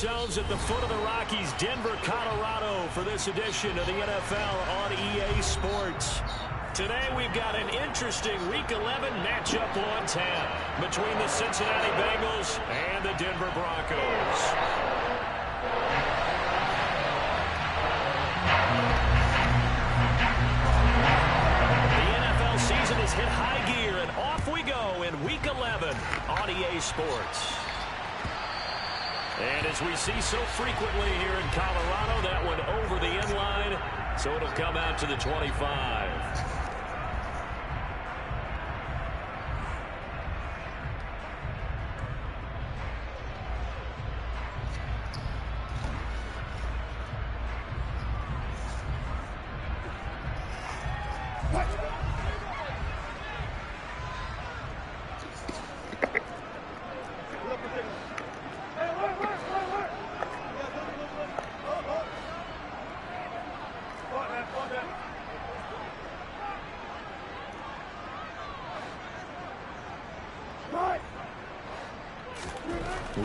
ourselves at the foot of the Rockies, Denver, Colorado, for this edition of the NFL on EA Sports. Today we've got an interesting Week 11 matchup on tap between the Cincinnati Bengals and the Denver Broncos. The NFL season has hit high gear, and off we go in Week 11 on EA Sports. And as we see so frequently here in Colorado, that one over the end line, so it'll come out to the 25.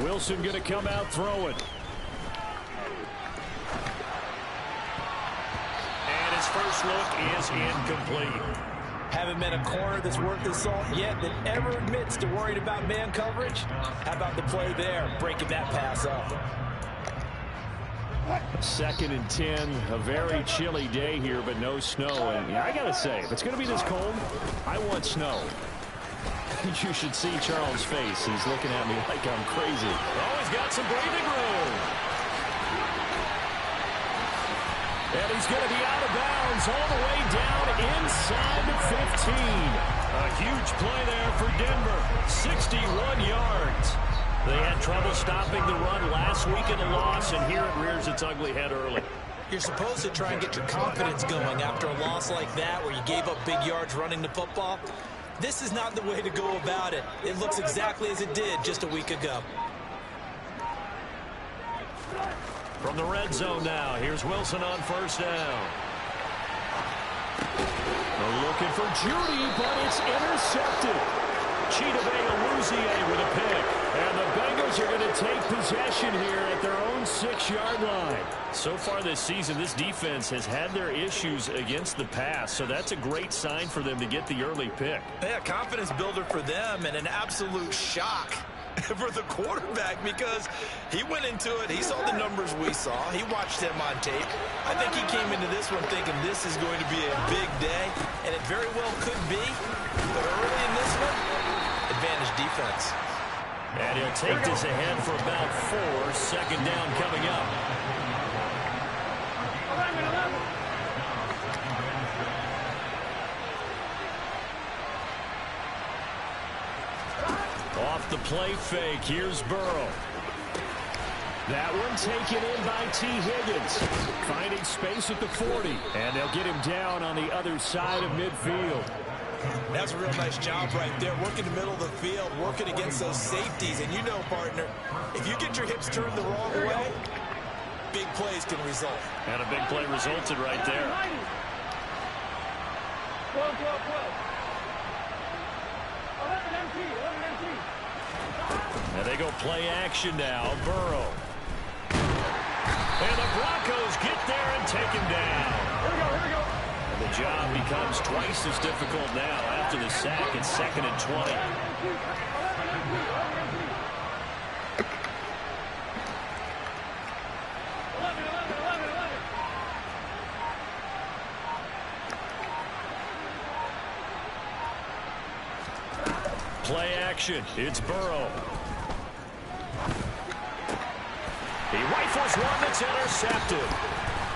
Wilson going to come out throwing. And his first look is incomplete. Haven't met a corner that's worth his salt yet that ever admits to worrying about man coverage. How about the play there, breaking that pass up? 2nd and 10, a very chilly day here, but no snow. And I got to say, if it's going to be this cold, I want snow. You should see Charles' face. He's looking at me like I'm crazy. Oh, he's got some breathing room. And he's going to be out of bounds all the way down inside the 15. A huge play there for Denver. 61 yards. They had trouble stopping the run last week in a loss, and here it rears its ugly head early. You're supposed to try and get your confidence going after a loss like that where you gave up big yards running the football. This is not the way to go about it. It looks exactly as it did just a week ago. From the red zone now, here's Wilson on first down. They're looking for Judy, but it's intercepted. Chidobe Awuzie with a pick. And the Bengals are going to take possession here at their own 6-yard line. So far this season, this defense has had their issues against the pass, so that's a great sign for them to get the early pick. Yeah, confidence builder for them and an absolute shock for the quarterback because he went into it. He saw the numbers we saw. He watched them on tape. I think he came into this one thinking this is going to be a big day, and it very well could be. But early in this one, advantage defense. And he'll take this ahead for about 4. Second down coming up. Off the play fake, here's Burrow. That one taken in by T. Higgins. Finding space at the 40. And they'll get him down on the other side of midfield. That's a real nice job right there, working the middle of the field, working against those safeties. And you know, partner, if you get your hips turned the wrong way, big plays can result. And a big play resulted right there. And they go play action now. Burrow. And the Broncos get there and take him down. Here we go. And the job becomes twice as difficult now after the sack. It's 2nd and 20. Play action. It's Burrow. He rifles one that's intercepted.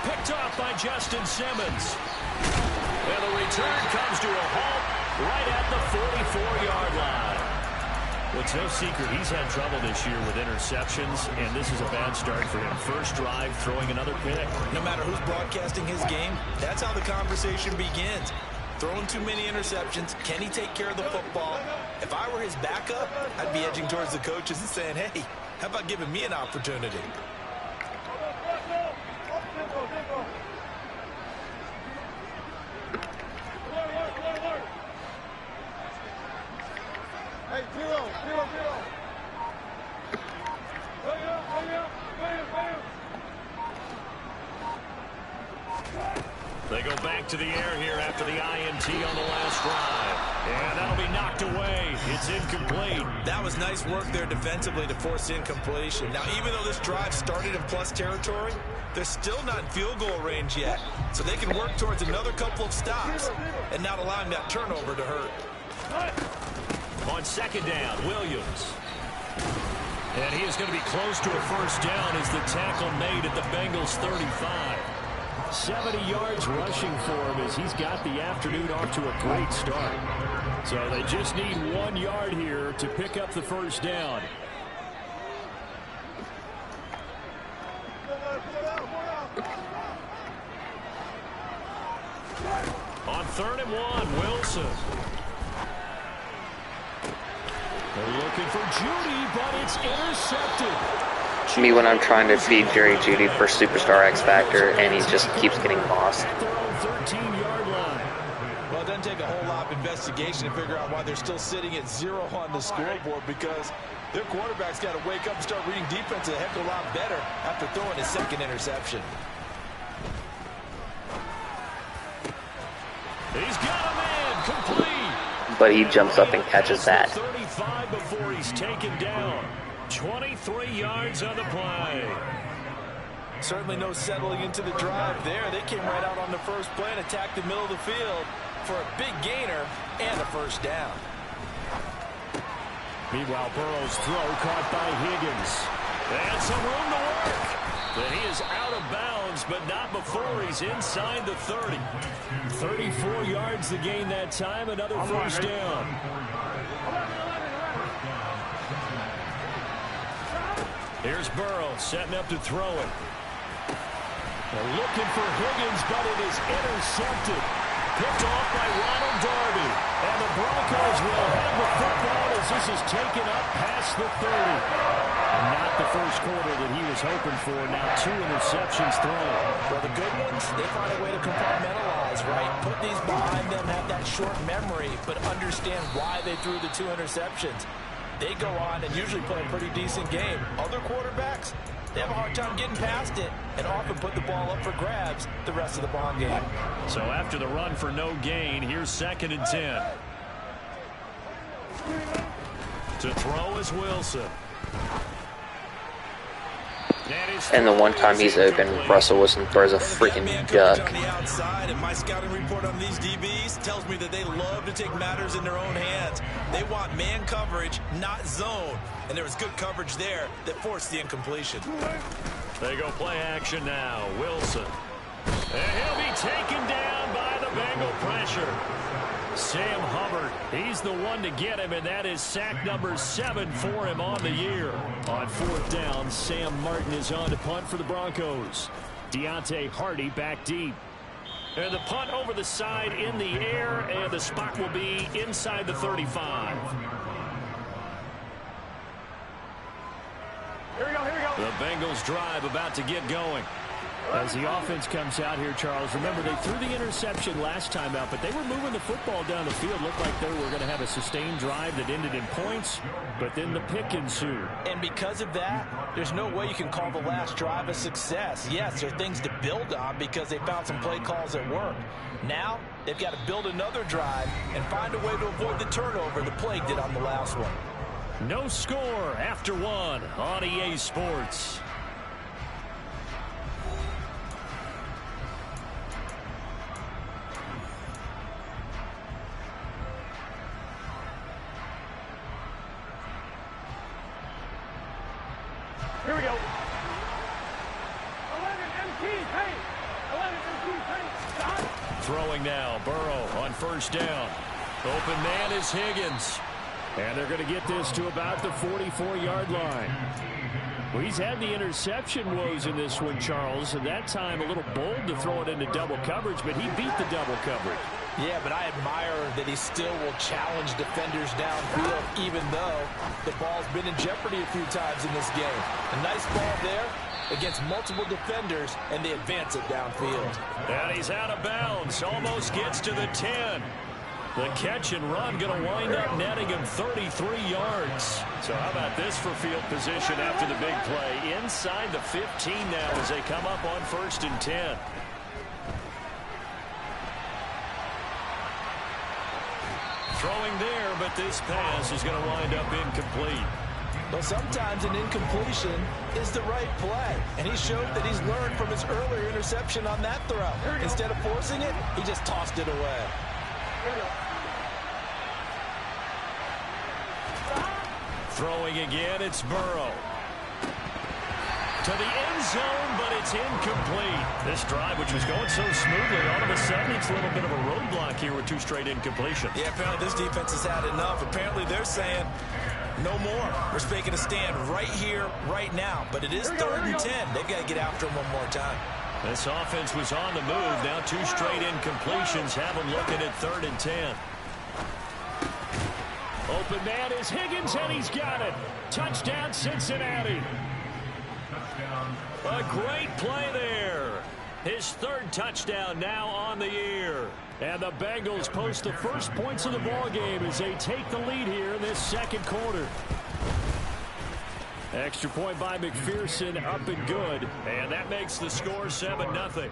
Picked off by Justin Simmons. And the return comes to a halt right at the 44-yard line. Well, it's no secret he's had trouble this year with interceptions, and this is a bad start for him. First drive, throwing another pick. No matter who's broadcasting his game, that's how the conversation begins. Throwing too many interceptions. Can he take care of the football? If I were his backup, I'd be edging towards the coaches and saying, hey, how about giving me an opportunity? Hey, zero. They go back to the air here after the INT on the last drive. And that'll be knocked away. It's incomplete. That was nice work there defensively to force incompletion. Now, even though this drive started in plus territory, they're still not in field goal range yet. So they can work towards another couple of stops and not allowing that turnover to hurt. On second down, Williams. And he is going to be close to a first down as the tackle made at the Bengals 35. 70 yards rushing for him as he's got the afternoon off to a great start. So they just need 1 yard here to pick up the first down. On 3rd and 1, Wilson. They're looking for Judy, but it's intercepted. Me when I'm trying to feed Jerry Jeudy for Superstar X Factor and he just keeps getting lost. Well, it doesn't take a whole lot of investigation to figure out why they're still sitting at 0 on the scoreboard, because their quarterback's got to wake up and start reading defense a heck of a lot better after throwing his second interception. He's got a man complete. But he jumps up and catches that. 35 before he's taken down. 23 yards on the play. Certainly no settling into the drive there. They came right out on the first play and attacked the middle of the field for a big gainer and a first down. Meanwhile, Burrow's throw caught by Higgins. And some room to work. But he is out of bounds, but not before he's inside the 30. 34 yards to gain that time, another first down. Here's Burrow setting up to throw it. They're looking for Higgins, but it is intercepted. Picked off by Ronald Darby. And the Broncos will have the football as this is taken up past the 30. And not the first quarter that he was hoping for. Now 2 interceptions thrown. Well, the good ones, they find a way to compartmentalize, right? Put these behind them, have that short memory, but understand why they threw the 2 interceptions. They go on and usually play a pretty decent game. Other quarterbacks, they have a hard time getting past it and often put the ball up for grabs the rest of the ball game. So after the run for no gain, here's 2nd and 10. To throw is Wilson. And the one time he's open, Russell Wilson throws a freaking duck. On the outside, and my scouting report on these DBs tells me that they love to take matters in their own hands. They want man coverage, not zone. And there was good coverage there that forced the incompletion. They go play action now. Wilson. And he'll be taken down by the Bengal pressure. Sam Hubbard, he's the one to get him, and that is sack number 7 for him on the year. On 4th down, Sam Martin is on to punt for the Broncos. Deontay Hardy back deep. And the punt over the side in the air, and the spot will be inside the 35. Here we go, here we go. The Bengals drive about to get going. As the offense comes out here, Charles, remember they threw the interception last time out, but they were moving the football down the field. Looked like they were going to have a sustained drive that ended in points, but then the pick ensued. And because of that, there's no way you can call the last drive a success. Yes, there are things to build on because they found some play calls that work. Now, they've got to build another drive and find a way to avoid the turnover the Plague did on the last one. No score after 1 on EA Sports. Here we go. 11 MT, hey! 11 MT, hey! Stop! Throwing now, Burrow on 1st down. Open man is Higgins. And they're going to get this to about the 44-yard line. Well, he's had the interception woes in this one, Charles, and that time a little bold to throw it into double coverage, but he beat the double coverage. Yeah, but I admire that he still will challenge defenders downfield, even though the ball's been in jeopardy a few times in this game. A nice ball there against multiple defenders, and they advance it downfield. And he's out of bounds, almost gets to the 10. The catch and run going to wind up netting him 33 yards. So how about this for field position after the big play? Inside the 15 now as they come up on 1st and 10. Throwing there, but this pass is going to wind up incomplete. Well, sometimes an incompletion is the right play, and he showed that he's learned from his earlier interception on that throw. Instead of forcing it, he just tossed it away. Throwing again, it's Burrow. To the end zone, but it's incomplete. This drive, which was going so smoothly, all of a sudden it's a little bit of a roadblock here with 2 straight incompletions. Yeah, apparently this defense has had enough. Apparently they're saying, no more. We're making a stand right here, right now. But it is 3rd and 10. They've got to get after him one more time. This offense was on the move. Now 2 straight incompletions have them looking at 3rd and 10. Open man is Higgins, and he's got it. Touchdown, Cincinnati. A great play there. His 3rd touchdown now on the year. And the Bengals post the first points of the ball game as they take the lead here in this 2nd quarter. Extra point by McPherson, up and good. And that makes the score 7-0.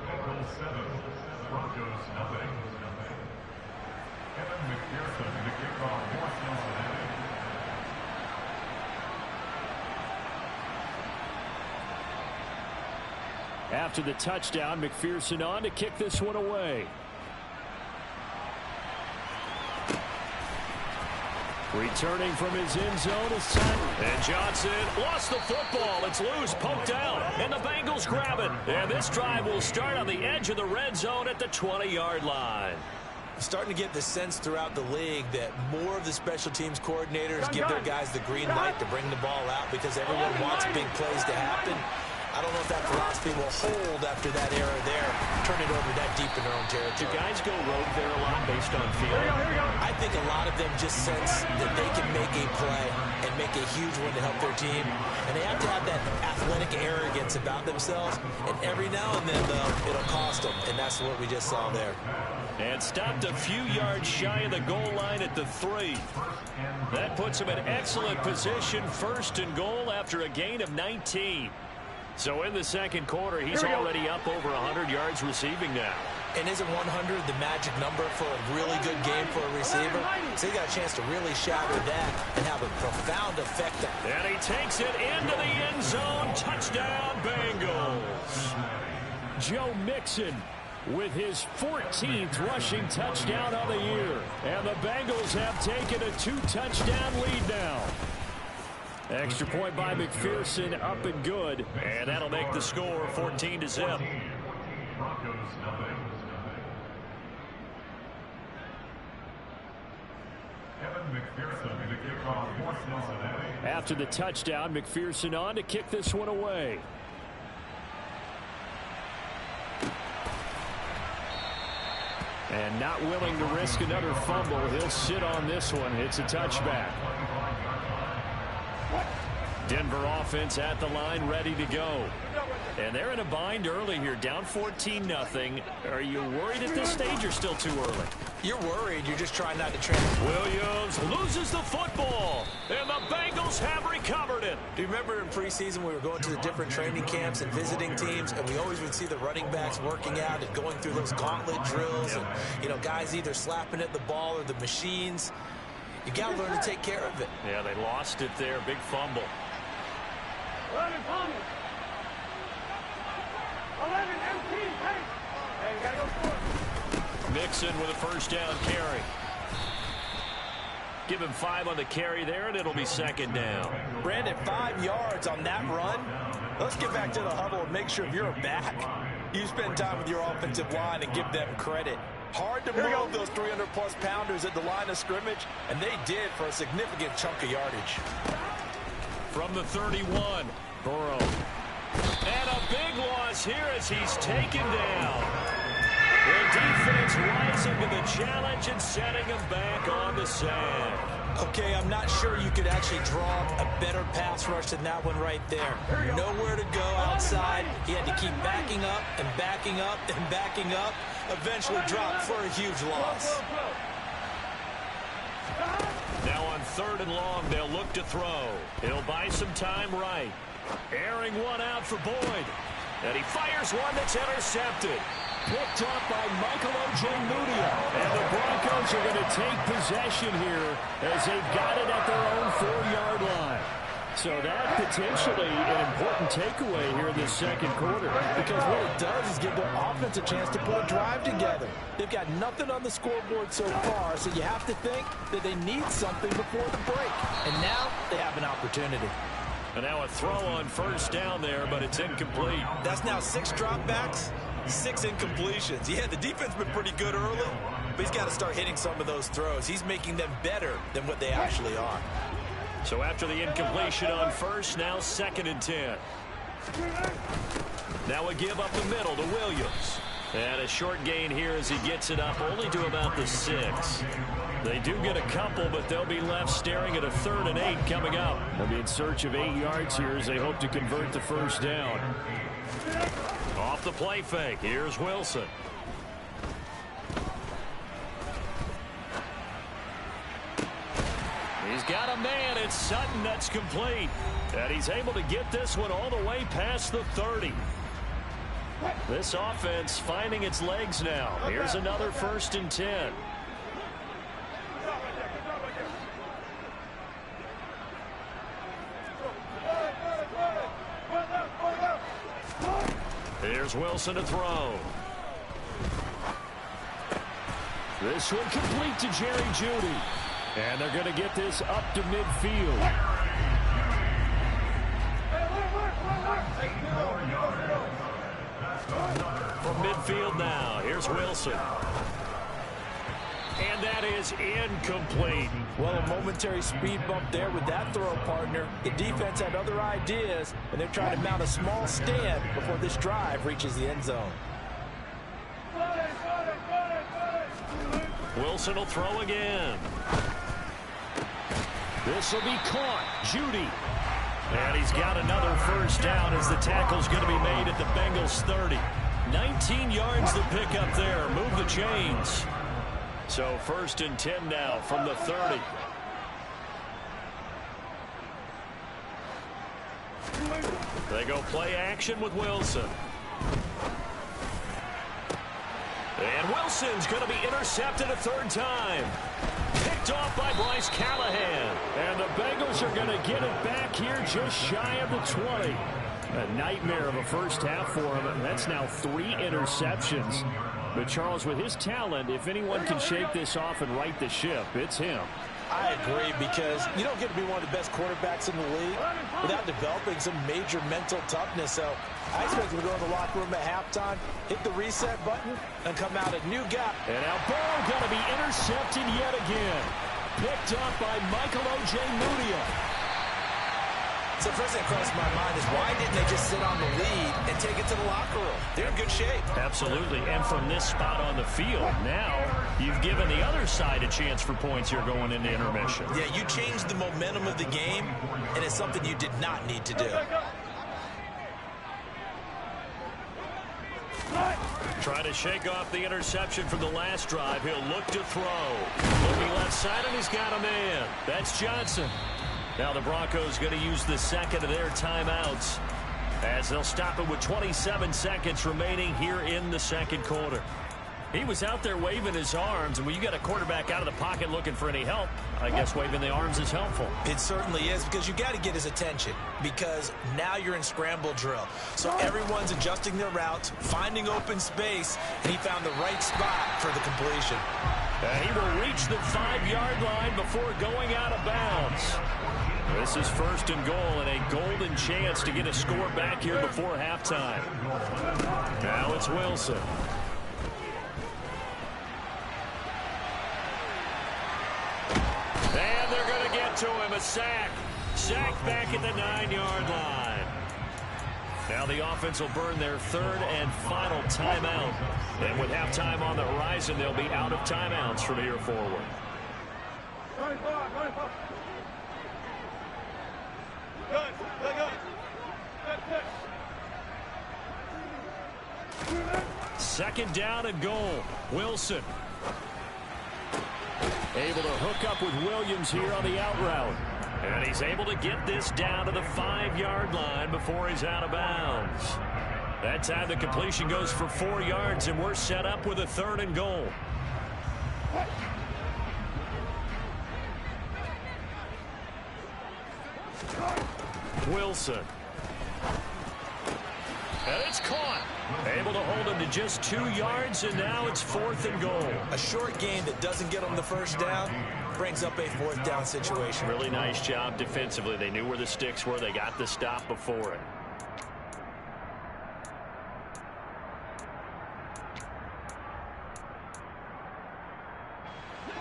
After the touchdown, McPherson on to kick this one away. Returning from his end zone is time. And Johnson lost the football. It's loose, poked out, and the Bengals grab it. And this drive will start on the edge of the red zone at the 20-yard line. Starting to get the sense throughout the league that more of the special teams coordinators give their guys the green light to bring the ball out because everyone wants big plays to happen. I don't know if that philosophy will hold after that era there. Turn it over that deep in their own territory. Do guys go rogue there a lot based on feeling? I think a lot of them just sense that they can make a play and make a huge one to help their team. And they have to have that athletic arrogance about themselves. And every now and then, though, it'll cost them. And that's what we just saw there. And stopped a few yards shy of the goal line at the 3. That puts him in excellent position, 1st and goal after a gain of 19. So in the 2nd quarter, he's already up over 100 yards receiving now. And isn't 100 the magic number for a really good game for a receiver? So he got a chance to really shatter that and have a profound effect on it. And he takes it into the end zone. Touchdown, Bengals. Joe Mixon with his 14th rushing touchdown of the year. And the Bengals have taken a 2-touchdown lead now. Extra point by McPherson, up and good. And that'll make the score 14-0. After the touchdown, McPherson on to kick this one away. And not willing to risk another fumble. He'll sit on this one. It's a touchback. Denver offense at the line, ready to go. And they're in a bind early here, down 14-0. Are you worried at this stage or still too early? You're worried. You're just trying not to trap. Williams loses the football, and the Bengals have recovered it. Do you remember in preseason we were going to the different training camps and visiting teams, and we always would see the running backs working out and going through those gauntlet drills, and, you know, guys either slapping at the ball or the machines. You got to learn to take care of it. Yeah, they lost it there. Big fumble. 11 Thomas. 11 MT. Hey, you got to go for it. Mixon with a first down carry. Give him 5 on the carry there, and it'll be 2nd down. Brandon, 5 yards on that run. Let's get back to the huddle and make sure if you're back, you spend time with your offensive line and give them credit. Hard to move those 300-plus pounders at the line of scrimmage, and they did for a significant chunk of yardage. From the 31, Burrow. And a big loss here as he's taken down. The defense rising to the challenge and setting him back on the sand. Okay, I'm not sure you could actually draw a better pass rush than that one right there. Nowhere to go outside. He had to keep backing up and backing up and backing up. Eventually dropped for a huge loss. Now on 3rd and long, they'll look to throw. He'll buy some time right. Airing one out for Boyd. And he fires one that's intercepted. Picked up by Michael Ojemudia. And the Broncos are going to take possession here as they've got it at their own 4-yard line. So that potentially an important takeaway here in this second quarter. Because what it does is give their offense a chance to put a drive together. They've got nothing on the scoreboard so far, so you have to think that they need something before the break. And now they have an opportunity. And now a throw on first down there, but it's incomplete. That's now 6 dropbacks, 6 incompletions. Yeah, the defense been pretty good early, but he's got to start hitting some of those throws. He's making them better than what they actually are. So after the incompletion on first, now 2nd and 10. Now a give up the middle to Williams. And a short gain here as he gets it up only to about the 6. They do get a couple, but they'll be left staring at a 3rd and 8 coming up. They'll be in search of 8 yards here as they hope to convert the first down. Off the play fake, here's Wilson. He's got a man. It's Sutton that's complete. And he's able to get this one all the way past the 30. This offense finding its legs now. Here's another 1st and 10. Here's Wilson to throw. This one complete to Jerry Jeudy. And they're going to get this up to midfield. From midfield now, here's Wilson. And that is incomplete. Well, a momentary speed bump there with that throw, partner. The defense had other ideas, and they're trying to mount a small stand before this drive reaches the end zone. Wilson will throw again. This will be caught. Jeudy. And he's got another first down as the tackle's going to be made at the Bengals 30. 19 yards to pick up there. Move the chains. So 1st and 10 now from the 30. They go play action with Wilson. And Wilson's going to be intercepted a 3rd time. Picked off by Bryce Callahan. And the Bengals are going to get it back here just shy of the 20. A nightmare of a first half for him. And that's now 3 interceptions. But Charles, with his talent, if anyone can shake this off and right the ship, it's him. I agree, because you don't get to be one of the best quarterbacks in the league without developing some major mental toughness. So I expect him to go in the locker room at halftime, hit the reset button, and come out a new guy. And now Burrow going to be intercepted yet again. Picked up by Michael Ojemudia. So the first thing that crosses my mind is, why didn't they just sit on the lead and take it to the locker room? They're in good shape. Absolutely. And from this spot on the field, now you've given the other side a chance for points here going into intermission. Yeah, you changed the momentum of the game, and it's something you did not need to do. Trying to shake off the interception from the last drive. He'll look to throw. Looking left side, and he's got a man. That's Johnson. Now the Broncos going to use the second of their timeouts as they'll stop it with 27 seconds remaining here in the second quarter. He was out there waving his arms, and when you got a quarterback out of the pocket looking for any help, I guess waving the arms is helpful. It certainly is, because you got to get his attention, because now you're in scramble drill. So everyone's adjusting their routes, finding open space, and he found the right spot for the completion. And he will reach the 5-yard line before going out of bounds. This is 1st and goal, and a golden chance to get a score back here before halftime. Now it's Wilson. And they're going to get to him. A sack. Sack back at the 9-yard line. Now the offense will burn their 3rd and final timeout. And with halftime on the horizon, they'll be out of timeouts from here forward. Second down and goal. Wilson. Able to hook up with Williams here on the out route. And he's able to get this down to the 5-yard line before he's out of bounds. That time the completion goes for 4 yards, and we're set up with a 3rd and goal. Wilson. And it's caught. Able to hold him to just 2 yards, and now it's 4th and goal. A short game that doesn't get them the first down brings up a 4th down situation. Really nice job defensively. They knew where the sticks were. They got the stop before it.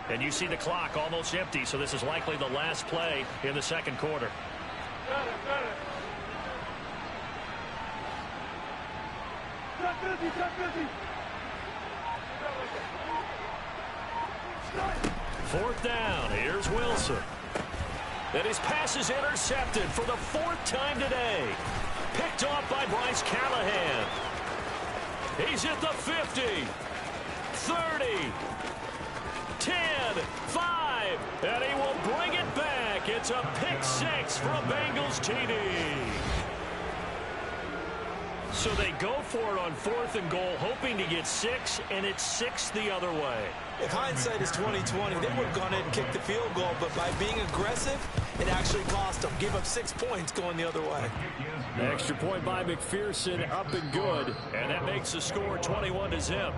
And you see the clock almost empty, so this is likely the last play in the 2nd quarter. Got it. 4th down. Here's Wilson. And his pass is intercepted for the 4th time today. Picked off by Bryce Callahan. He's at the 50, 30, 10, 5, and he will bring it back. It's a pick 6 for a Bengals TD. So they go for it on 4th and goal, hoping to get 6, and it's 6 the other way. If hindsight is 20/20, they would have gone in and kicked the field goal, but by being aggressive, it actually cost them. Give up 6 points going the other way. Extra point by McPherson, up and good, and that makes the score 21-0.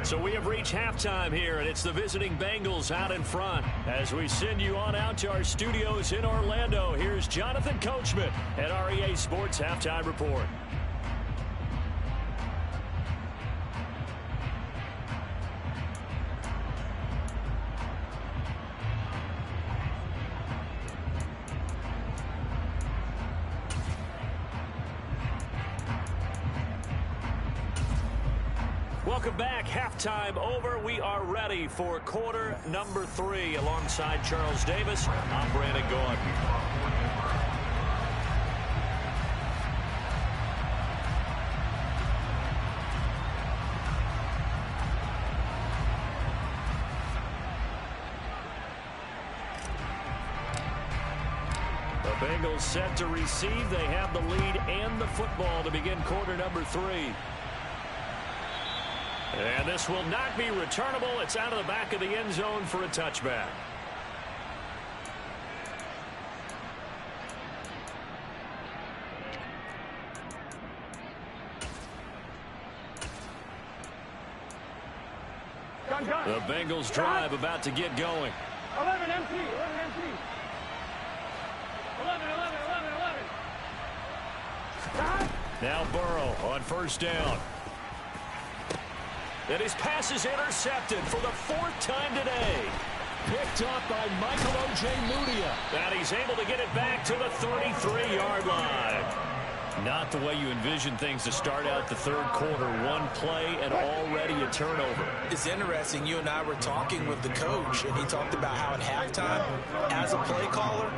So we have reached halftime here, and it's the visiting Bengals out in front. As we send you on out to our studios in Orlando, here's Jonathan Coachman at REA Sports Halftime Report. Welcome back. Halftime over. We are ready for quarter number 3 alongside Charles Davis. I'm Brandon Gaudin. The Bengals set to receive. They have the lead and the football to begin quarter number 3. And this will not be returnable. It's out of the back of the end zone for a touchback. The Bengals drive about to get going. 11 MT. 11. Now Burrow on 1st down. And his pass is intercepted for the 4th time today. Picked up by Michael Ojemudia. And he's able to get it back to the 33-yard line. Not the way you envision things to start out the 3rd quarter. 1 play and already a turnover. It's interesting. You and I were talking with the coach, and he talked about how at halftime, as a play caller,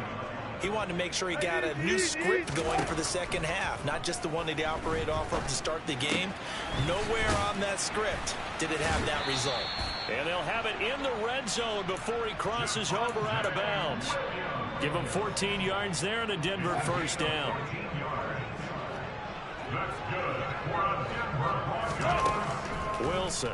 he wanted to make sure he got a new script going for the 2nd half, not just the one that he operated off of to start the game. Nowhere on that script did it have that result. And they'll have it in the red zone before he crosses over out of bounds. Give him 14 yards there and a Denver 1st down. Wilson.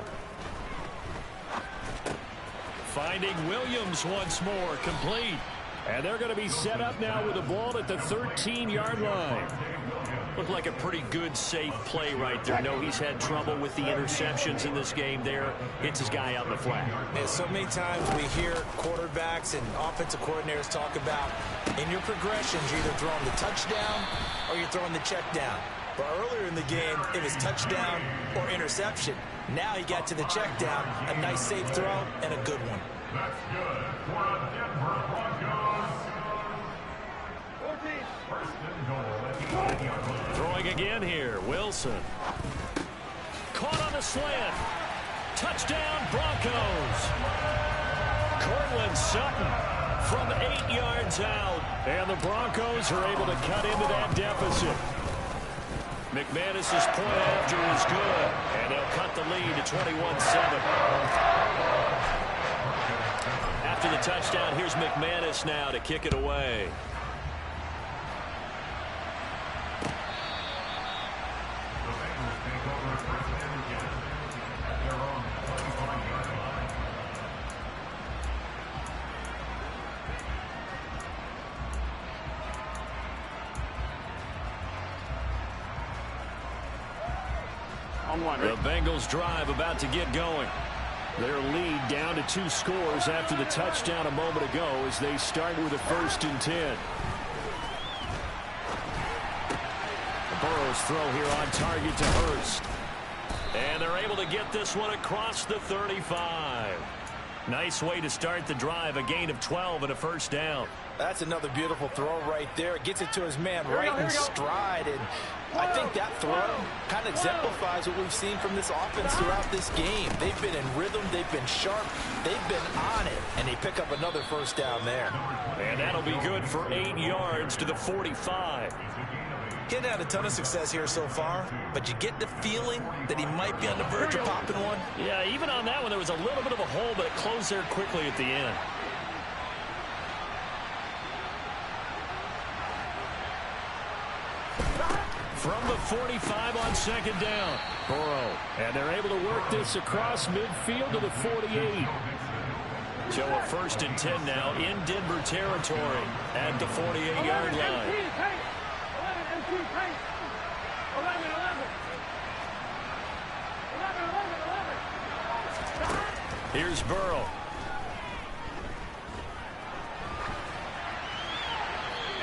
Finding Williams once more, complete. And they're going to be set up now with the ball at the 13-yard line. Looked like a pretty good, safe play right there. No, he's had trouble with the interceptions in this game there. Hits his guy out in the flat. And so many times we hear quarterbacks and offensive coordinators talk about in your progressions, you're either throwing the touchdown or you're throwing the check down. But earlier in the game, it was touchdown or interception. Now he got to the check down, a nice safe throw, and a good one. That's good. For the Denver Broncos. 14. Throwing again here, Wilson. Caught on the slant. Touchdown, Broncos. Cortland Sutton from 8 yards out. And the Broncos are able to cut into that deficit. McManus's point after is good. And they'll cut the lead to 21-7. After the touchdown, here's McManus now to kick it away. The Bengals drive about to get going. Their lead down to 2 scores after the touchdown a moment ago as they start with a 1st and 10. Burrow's throw here on target to Hurst. And they're able to get this one across the 35. Nice way to start the drive, a gain of 12 and a 1st down. That's another beautiful throw right there. Gets it to his man right in stride. And I think that throw kind of exemplifies what we've seen from this offense throughout this game. They've been in rhythm. They've been sharp. They've been on it. And they pick up another 1st down there. And that'll be good for 8 yards to the 45. He hadn't had a ton of success here so far, but you get the feeling that he might be on the verge of popping one. Yeah, even on that one, there was a little bit of a hole, but it closed there quickly at the end. From the 45 on 2nd down, Burrow. And they're able to work this across midfield to the 48. So a 1st and 10 now in Denver territory at the 48-yard line. 11, 11. Here's Burrow.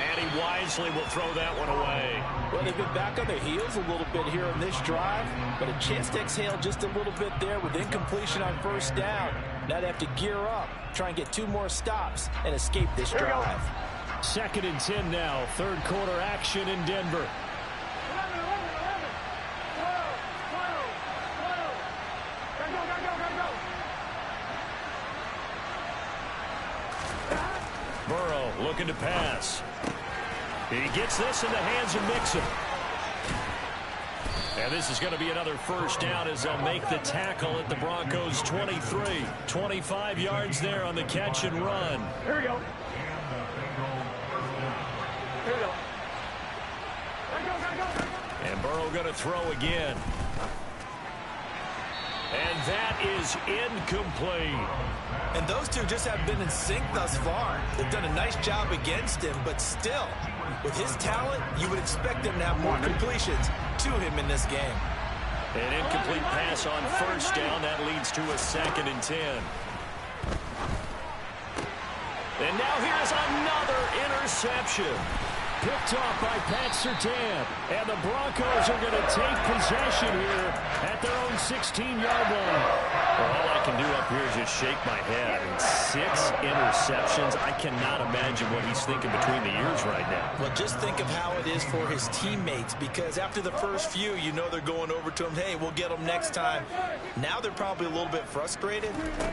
And he wisely will throw that one away. Well, they've been back on their heels a little bit here in this drive, but a chance to exhale just a little bit there with incompletion on 1st down. Now they have to gear up, try and get 2 more stops, and escape this drive. 2nd and 10 now. 3rd quarter action in Denver. 11, 11, 11. 12, 12, 12. Gotta go. Burrow looking to pass. He gets this in the hands of Mixon. And this is going to be another 1st down as they'll make the tackle at the Broncos 23. 25 yards there on the catch and run. Here we go. Here we go. Gotta go. And Burrow going to throw again. And that is incomplete. And those two just have been in sync thus far. They've done a nice job against him, but still, with his talent, you would expect him to have more completions to him in this game. An incomplete pass on 1st down. That leads to a 2nd and 10. And now here's another interception. Picked off by Pat Surtain. And the Broncos are going to take possession here at their own 16-yard line. Well, all I can do up here is just shake my head. And 6 interceptions. I cannot imagine what he's thinking between the ears right now. Well, just think of how it is for his teammates, because after the first few, you know they're going over to him, hey, we'll get them next time. Now they're probably a little bit frustrated.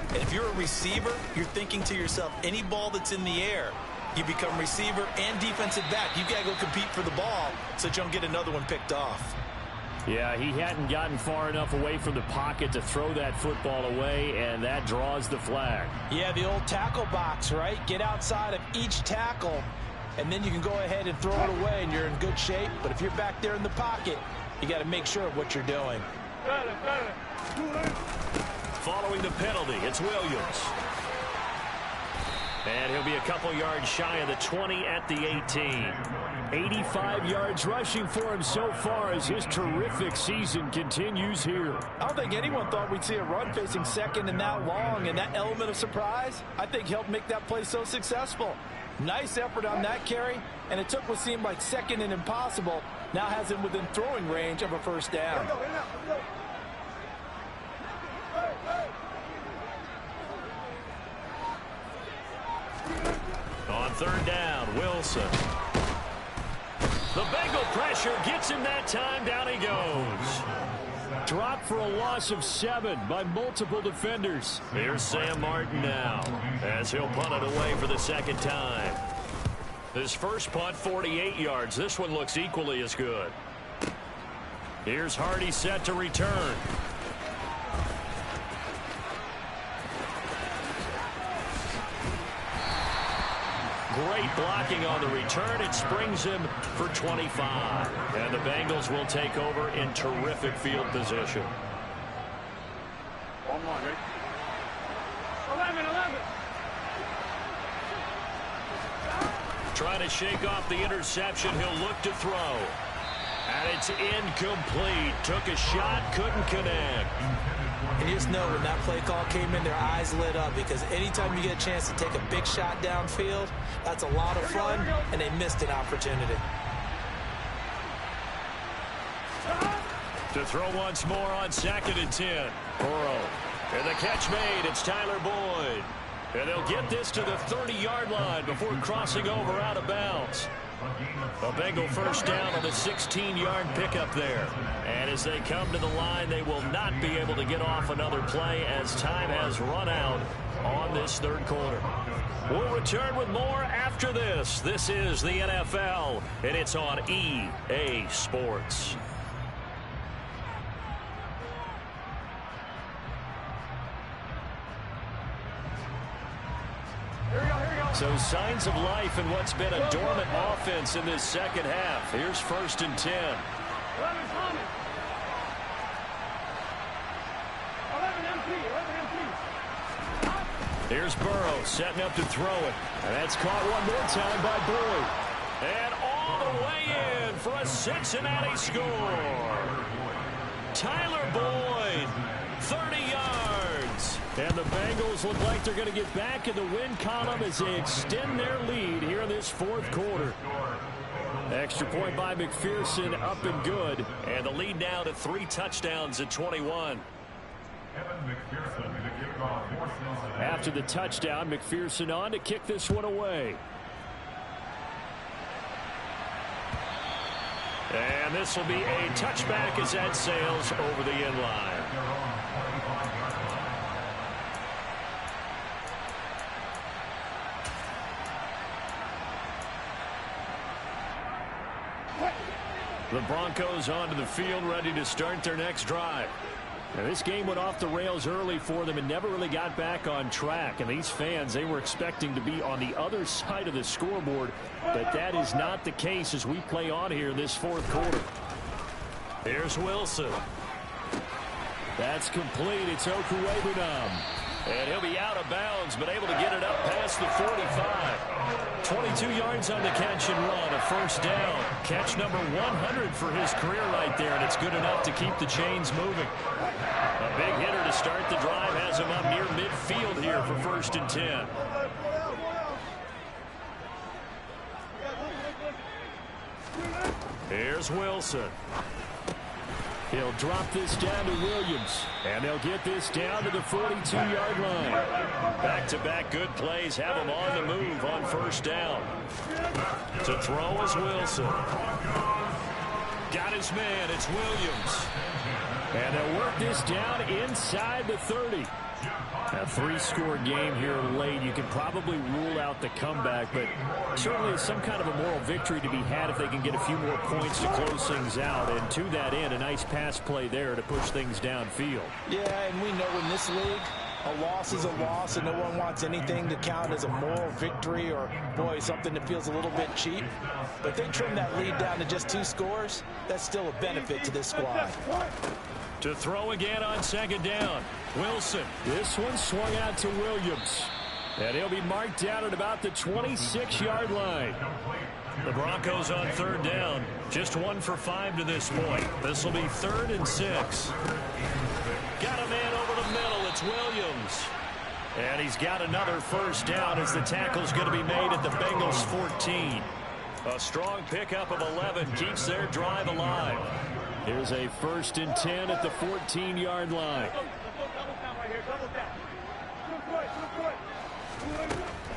And if you're a receiver, you're thinking to yourself, any ball that's in the air, you become receiver and defensive back. You've got to go compete for the ball so that you don't get another one picked off. Yeah, he hadn't gotten far enough away from the pocket to throw that football away, and that draws the flag. Yeah, the old tackle box, right? Get outside of each tackle, and then you can go ahead and throw it away, and you're in good shape. But if you're back there in the pocket, you got to make sure of what you're doing. Following the penalty, it's Williams. And he'll be a couple yards shy of the 20 at the 18. 85 yards rushing for him so far as his terrific season continues here. I don't think anyone thought we'd see a run facing 2nd and that long, and that element of surprise, I think, helped make that play so successful. Nice effort on that carry, and it took what seemed like 2nd and impossible, now has him within throwing range of a 1st down. On 3rd down, Wilson. The Bengal pressure gets him that time. Down he goes. Dropped for a loss of 7 by multiple defenders. Here's Sam Martin now as he'll punt it away for the 2nd time. His first punt, 48 yards. This one looks equally as good. Here's Hardy set to return. Great blocking on the return. It springs him for 25. And the Bengals will take over in terrific field position. 11, 11. Trying to shake off the interception. He'll look to throw. And it's incomplete. Took a shot, couldn't connect. And you just know when that play call came in, their eyes lit up, because anytime you get a chance to take a big shot downfield, that's a lot of fun, and they missed an opportunity. To throw once more on 2nd and 10. Burrow. And the catch made. It's Tyler Boyd. And they'll get this to the 30-yard line before crossing over out of bounds. A Bengal first down on the 16-yard pickup there. And as they come to the line, they will not be able to get off another play as time has run out on this third quarter. We'll return with more after this. This is the NFL, and it's on EA Sports. So signs of life in what's been a dormant offense in this second half. Here's 1st and 10. 11 coming. 11 empty. Here's Burrow setting up to throw it. And that's caught one more time by Boyd. And all the way in for a Cincinnati score. Tyler Boyd, 30 yards. And the Bengals look like they're going to get back in the win column as they extend their lead here in this fourth quarter. Extra point by McPherson, up and good. And the lead now to 3 touchdowns at 21. After the touchdown, McPherson on to kick this one away. And this will be a touchback as that sails over the end line. The Broncos onto the field, ready to start their next drive. Now, this game went off the rails early for them and never really got back on track. And these fans, they were expecting to be on the other side of the scoreboard, but that is not the case as we play on here in this fourth quarter. Here's Wilson. That's complete. It's Okuwebunam. And he'll be out of bounds, but able to get it up past the 45. 22 yards on the catch and run, a first down. Catch number 100 for his career right there, and it's good enough to keep the chains moving. A big hitter to start the drive has him up near midfield here for 1st and 10. Here's Wilson. He'll drop this down to Williams, and they'll get this down to the 42-yard line. Back-to-back good plays have him on the move on first down. To throw is Wilson. Got his man, it's Williams. And they'll work this down inside the 30. A 3-score game here late. You can probably rule out the comeback, but certainly some kind of a moral victory to be had if they can get a few more points to close things out. And to that end, a nice pass play there to push things downfield. Yeah, and we know in this league, a loss is a loss, and no one wants anything to count as a moral victory or, boy, something that feels a little bit cheap. But they trim that lead down to just 2 scores. That's still a benefit to this squad. To throw again on 2nd down. Wilson. This one swung out to Williams. And he'll be marked down at about the 26-yard line. The Broncos on 3rd down. Just 1 for 5 to this point. This will be 3rd and 6. Got a man over the middle. It's Williams. And he's got another first down as the tackle's going to be made at the Bengals 14. A strong pickup of 11 keeps their drive alive. Here's a 1st and 10 at the 14-yard line.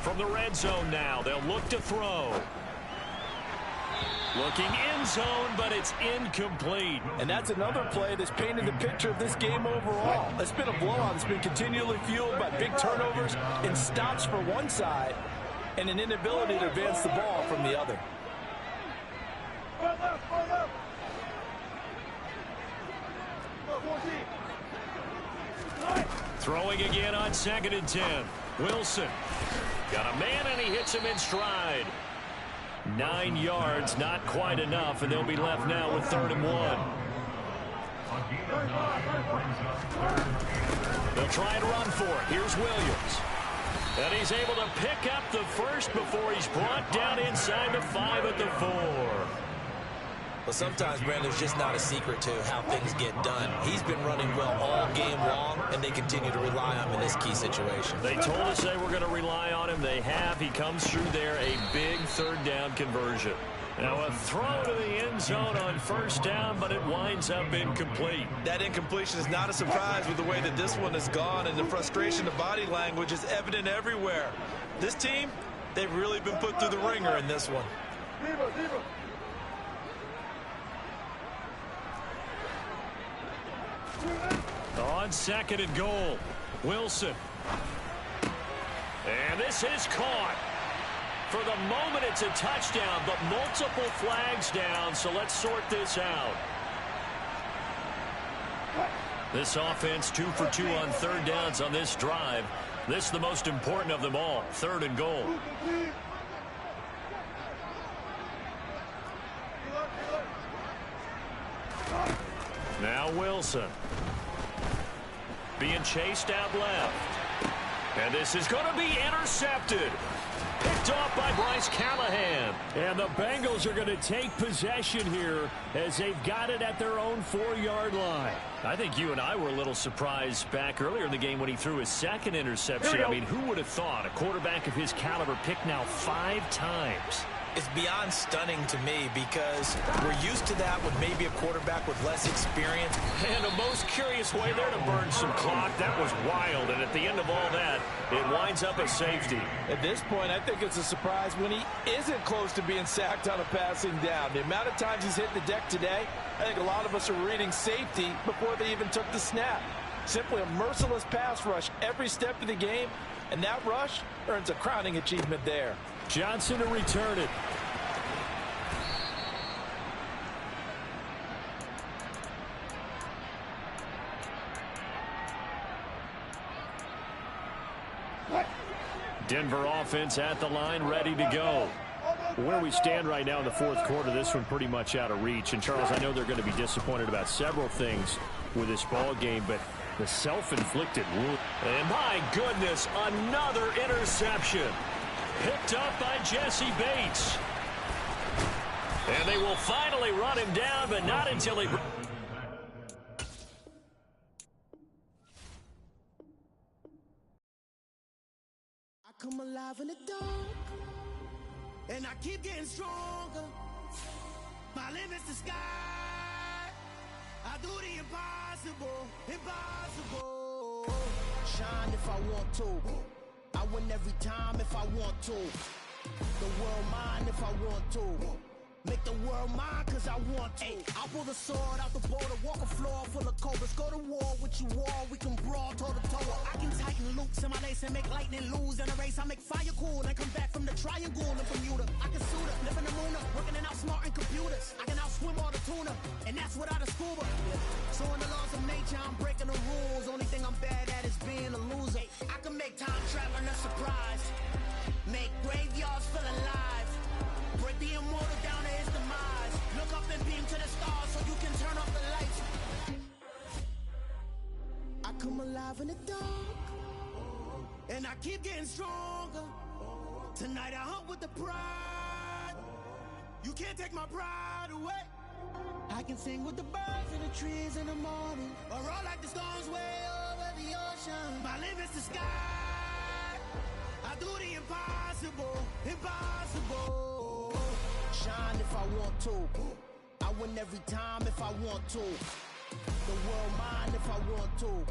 From the red zone now, they'll look to throw. Looking end zone, but it's incomplete. And that's another play that's painted the picture of this game overall. It's been a blowout that's been continually fueled by big turnovers and stops for one side and an inability to advance the ball from the other. Throwing again on 2nd and 10. Wilson. Got a man, and he hits him in stride. 9 yards, not quite enough, and they'll be left now with 3rd and 1. They'll try and run for it. Here's Williams. And he's able to pick up the first before he's brought down inside the 5 at the 4. But sometimes, Brandon, there's just not a secret to how things get done. He's been running well all game long, and they continue to rely on him in this key situation. They told us they were going to rely on him. They have. He comes through there, a big third down conversion. Now a throw to the end zone on first down, but it winds up incomplete. That incompletion is not a surprise with the way that this one has gone, and the frustration of body language is evident everywhere. This team, they've really been put through the ringer in this one. On second and goal, Wilson. And this is caught. For the moment, it's a touchdown, but multiple flags down, so let's sort this out. This offense 2 for 2 on third downs on this drive. This is the most important of them all, third and goal. Now Wilson. Being chased out left. And this is going to be intercepted. Picked off by Bryce Callahan. And the Bengals are going to take possession here as they've got it at their own 4-yard line. I think you and I were a little surprised back earlier in the game when he threw his second interception. I mean, who would have thought a quarterback of his caliber picked now 5 times? It's beyond stunning to me because we're used to that with maybe a quarterback with less experience. And a most curious way there to burn some clock. That was wild, and at the end of all that, it winds up a safety. At this point, I think it's a surprise when he isn't close to being sacked on a passing down. The amount of times he's hit the deck today, I think a lot of us are reading safety before they even took the snap. Simply a merciless pass rush every step of the game, and that rush earns a crowning achievement there. Johnson to return it. Denver offense at the line, ready to go. Where we stand right now in the fourth quarter, this one pretty much out of reach. And, Charles, I know they're going to be disappointed about several things with this ball game, but the self-inflicted wound. And, my goodness, another interception. Picked up by Jesse Bates. And they will finally run him down, but not until he... I come alive in the dark, and I keep getting stronger. My limit's the sky. I do the impossible, impossible. Shine if I want to. I win every time if I want to. The world mine if I want to. Make the world mine cause I want to. I'll pull the sword out the border, walk a floor full of cobras. Go to war with you all, we can brawl toe to toe. I can tighten loops in my lace and make lightning lose in a race. I make fire cool and come back from the triangle in Bermuda. I can suit up, live in the moon up, working and outsmarting computers. I can outswim all the tuna, and that's without a scuba. So in the laws of nature, I'm breaking the rules. Only thing I'm bad at is being a loser. I can make time traveling a surprise, make graveyards feel alive, break the immortal down to his demise. Look up and beam to the stars so you can turn off the lights. I come alive in the dark, and I keep getting stronger. Tonight I hunt with the pride. You can't take my pride away. I can sing with the birds and the trees in the morning, or roll like the storms way over the ocean. My limit's the sky. I do the impossible, impossible. Shine if I want to. I win every time if I want to. The world mine if I want to.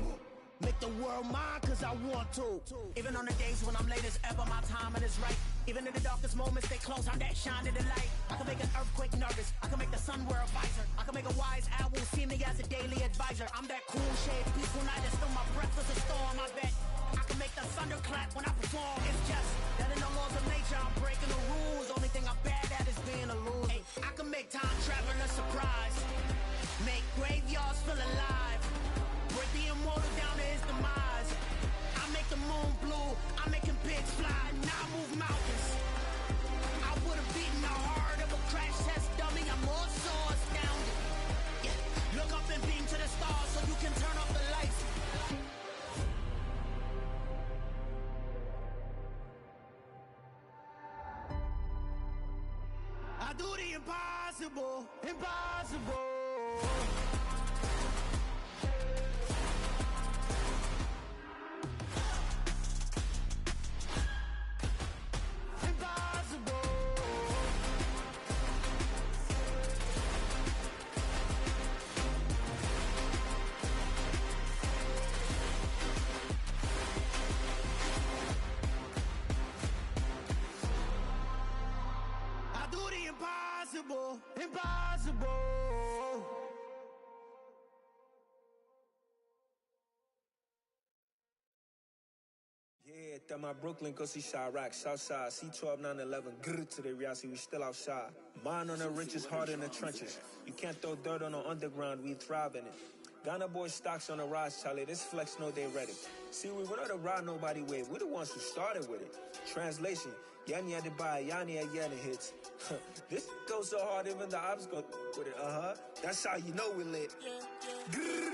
Make the world mine cause I want to. Even on the days when I'm late as ever, my timing is right. Even in the darkest moments, stay close, I'm that shine in the light. I can make an earthquake nervous, I can make the sun wear a visor. I can make a wise owl see me as a daily advisor. I'm that cool shade, peaceful night, and still my breath is a storm, I bet. I can make the thunder clap when I perform. It's just that in the laws of nature, I'm breaking the rules. Only thing I'm bad at is being a loser. I can make time traveling a surprise, make graveyards feel alive, break the immortal down to his demise. I make the moon blue, I'm making pigs fly, now I move mountains. I would have beaten the heart of a crash test dummy. I'm more so astounded. Yeah. Look up and beam to the stars so you can turn off the lights. I do the impossible. impossible, impossible. Impossible, impossible. Yeah, that my Brooklyn, go see Chirac, Southside, C12, 911, grrr to the Riasi, we still outside. Mine on the riches, hard in the trenches. You can't throw dirt on the underground, we thrive in it. Ghana boys stocks on the rise, Charlie, this flex know they ready. See, we were not to ride nobody way, we're the ones who started with it. Translation, Yanni had to buy, Yanni had Yanni hits. This goes so hard, even the ops go with it, That's how you know we lit. Grrr.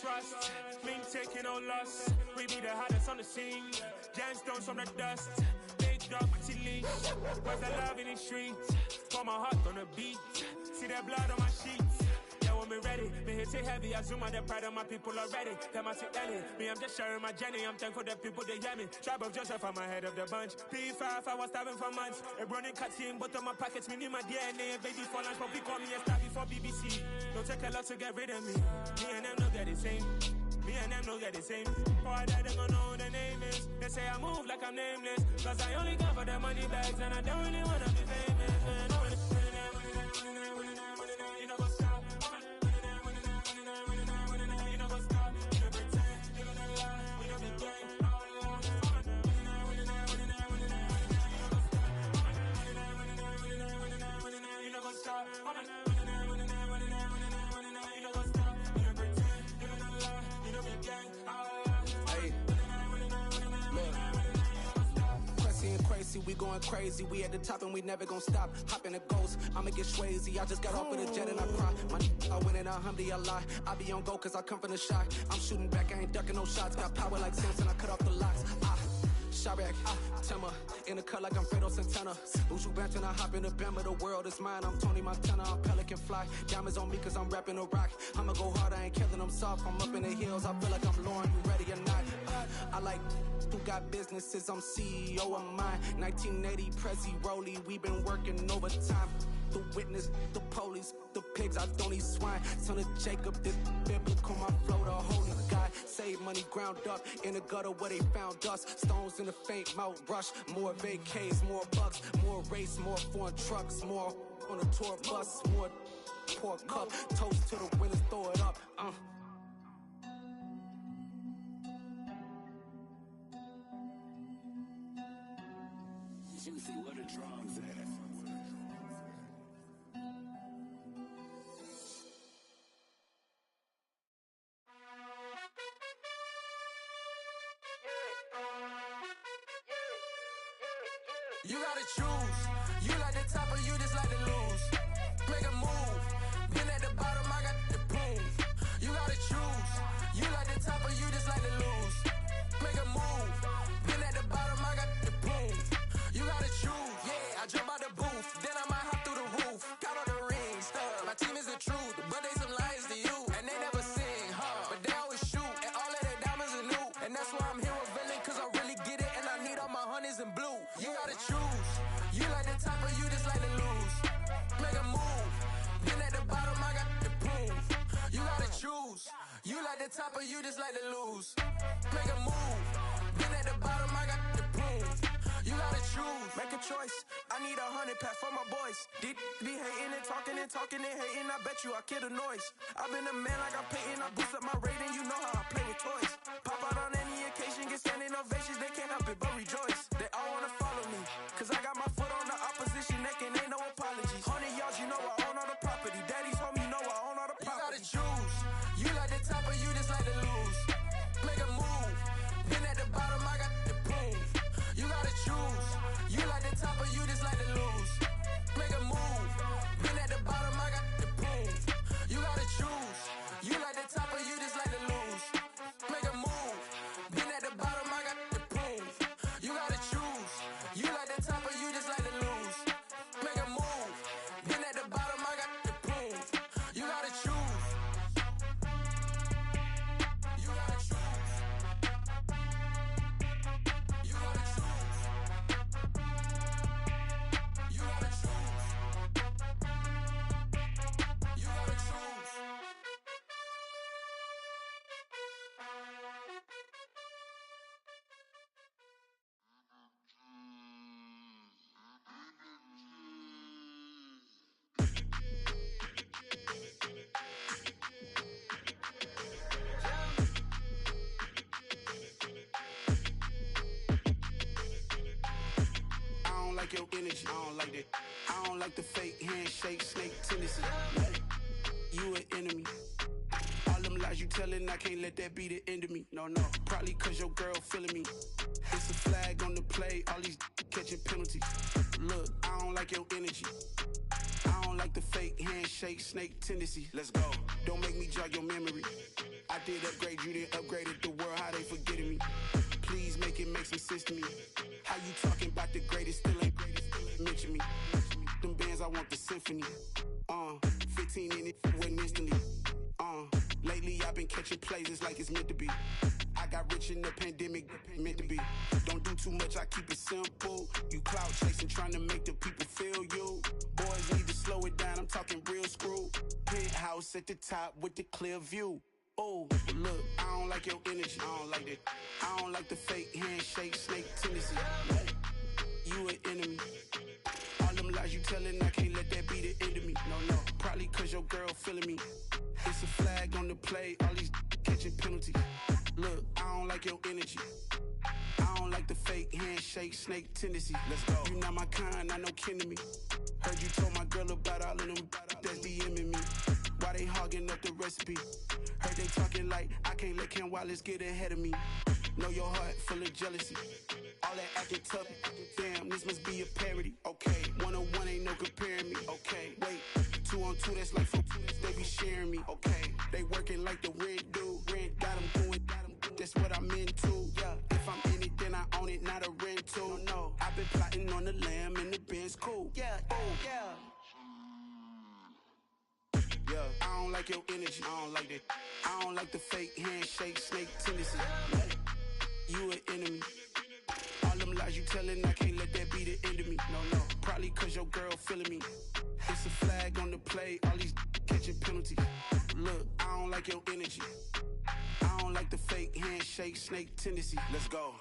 Trust, mean taking no loss. We be the hardest on the scene. Gemstones from the dust. Big dog to leash. Where's the love in the streets? Pour my heart on the beat. See that blood on my sheets. Yeah, when me ready, me hit it heavy. I zoom out the pride of my people already. Them I see Ellie. Me, I'm just sharing my journey. I'm thankful that people they hear me. Tribe of Joseph, I'm ahead of the bunch. P5, I was starving for months. A running cutscene, but on my pockets, me need my DNA. Baby for lunch, but we call me a star before BBC. Don't take a lot to get rid of me. Me and them don't get the same. Me and them don't get the same. Boy, that they gonna know who the name is. They say I move like I'm nameless. Cause I only come for the money bags and I don't really wanna be famous. You know what's up? You know what's up? You know pretend. You know the lie. You know the game. You know what's up? We going crazy, we at the top and we never gonna stop. Hop in a ghost, I'ma get swayzy. I just got off with a jet and I cry. I win it, alhamdulillah. I be on go cause I come from the shot. I'm shooting back, I ain't ducking no shots. Got power like Samson, I cut off the locks. Chirac, Timmer, in the cut like I'm Fredo Santana. Uju Banton, I hop in the Bama, the world is mine. I'm Tony Montana, I'm Pelican Fly. Diamonds on me cause I'm rapping a rock. I'ma go hard, I ain't killing them soft. I'm up in the hills, I feel like I'm Lauren, you ready or not? I like who got businesses, I'm CEO of mine. 1980, Prezi Rolly, we been working overtime. The witness, the police, the pigs, I don't eat swine. Son of Jacob, this biblical, my flow, the holy God. Save money ground up in the gutter where they found dust. Stones in the faint mouth rush. More vacays, more bucks, more race, more foreign trucks, more on a tour bus, more pour cup. Toast to the winners, throw it up. Juicy, where the drums at? You gotta choose. You like the top or you just like to lose. Make a move. Been at the bottom, I got the proof. You gotta choose. You like the top or you just like to lose. Make a move. Been at the bottom, I got the proof. You gotta choose. Yeah, I jump out the booth. Then I might hop through the roof. Count on the rings. My team is the truth, but they some liars to you. And they never sing, but they always shoot. And all of their diamonds are new. And that's why I'm here with villain, cause I really get it. And I need all my honeys in blue. You gotta choose. You like the top or you just like to lose. Make a move. Been at the bottom, I got the proof. You gotta choose. You like the top or you just like to lose. Make a move. Been at the bottom, I got the proof. You gotta choose. Make a choice. I need 100 pass for my boys. Be hating and talking and hating. I bet you I kill the noise. I've been a man like I'm Peyton. I boost up my rating. You know how I play with toys. Pop out on any occasion, get standing ovations. They can't help it but rejoice. They all wanna follow me, cause You like the top or you just like to lose? Make a move. Been at the bottom, I got the prove. You gotta choose. You like the top or you just like to lose? Make a move. Been at the bottom, I got the prove. You gotta choose. You like the top or you just like to lose? Make a move. Been at the bottom, I got the prove. You gotta choose. You like the top or you just like to lose? Make a move. Been at the bottom, I got the prove. You gotta choose. You gotta choose. You gotta choose. You gotta choose. You gotta choose. I don't like your energy. I don't like that. I don't like the fake handshake, snake tendency. You an enemy. All them lies you telling, I can't let that be the end of me. No, probably cause your girl feeling me. It's a flag on the play, all these catching penalties. Look, I don't like your energy. I don't like the fake handshake, snake tendency. Let's go. Don't make me jog your memory. I did upgrade you, then upgraded the world, how they forgetting me. Please make it make some sense to me. How you talking about the greatest, still ain't mention me. Them bands, I want the symphony. 15 in it, went instantly. Lately I've been catching plays, it's like it's meant to be. I got rich in the pandemic, meant to be. Don't do too much, I keep it simple. You clout chasing, trying to make the people feel you. Boys need to slow it down, I'm talking real screw. Penthouse at the top with the clear view. Oh, look, I don't like your energy. I don't like that. I don't like the fake handshake, snake tendency. You an enemy. All them lies you telling, I can't let that be the end of me. No, probably cause your girl feeling me. It's a flag on the play, all these catching penalties. Look, I don't like your energy. I don't like the fake handshake, snake tendency. Let's go. You not my kind, I know kin to me. Heard you told my girl about all of them that's DMing me. Why they hogging up the recipe? Heard they talking like I can't let Ken Wallace get ahead of me. Know your heart full of jealousy. All that acting tough, damn, this must be a parody. Okay, 1-on-1 ain't no comparing me. Okay, wait, 2-on-2, that's like 4, they be sharing me. Okay, they working like the rent dude. Rent got them going, that's what I'm into. Yeah, if I'm in it, then I own it, not a rental. No, I've been plotting on the lamb and the Benz cool. Yeah, oh, yeah. Yeah, I don't like your energy. I don't like that. I don't like the fake handshake, snake tendency. You an enemy. All them lies you telling, I can't let that be the end of me. No, probably cause your girl feeling me. It's a flag on the play, all these catching penalties. Look, I don't like your energy. I don't like the fake handshake, snake tendency. Let's go.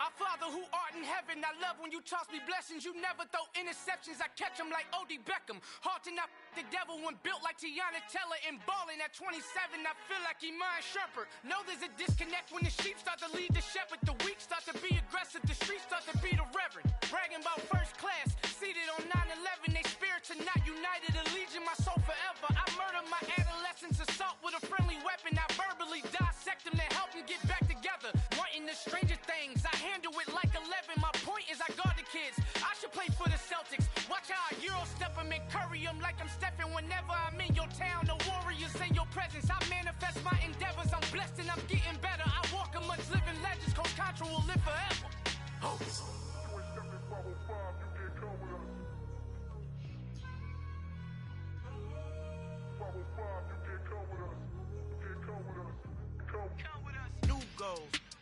Our Father who art in heaven, I love when you toss me blessings. You never throw interceptions, I catch them like O.D. Beckham. Halting up the devil when built like Tiana Teller. And balling at 27, I feel like Iman Shumpert. Know there's a disconnect when the sheep start to lead the shepherd. The weak start to be aggressive, the streets start to be the reverend. Bragging about first class, seated on 9/11. They spirits are not united, a legion, my soul forever. I murder my adolescence, assault with a friendly weapon. I verbally dissect them to help them get back together. Wanting the stranger things, I handle it like 11. My point is I guard the kids. I should play for the Celtics. Watch how I Euro step them and curry them like I'm Stephen. Whenever I'm in your town, the Warriors in your presence. I manifest my endeavors. I'm blessed and I'm getting better. I walk amongst living legends. Coach Contra will live forever. Hopes.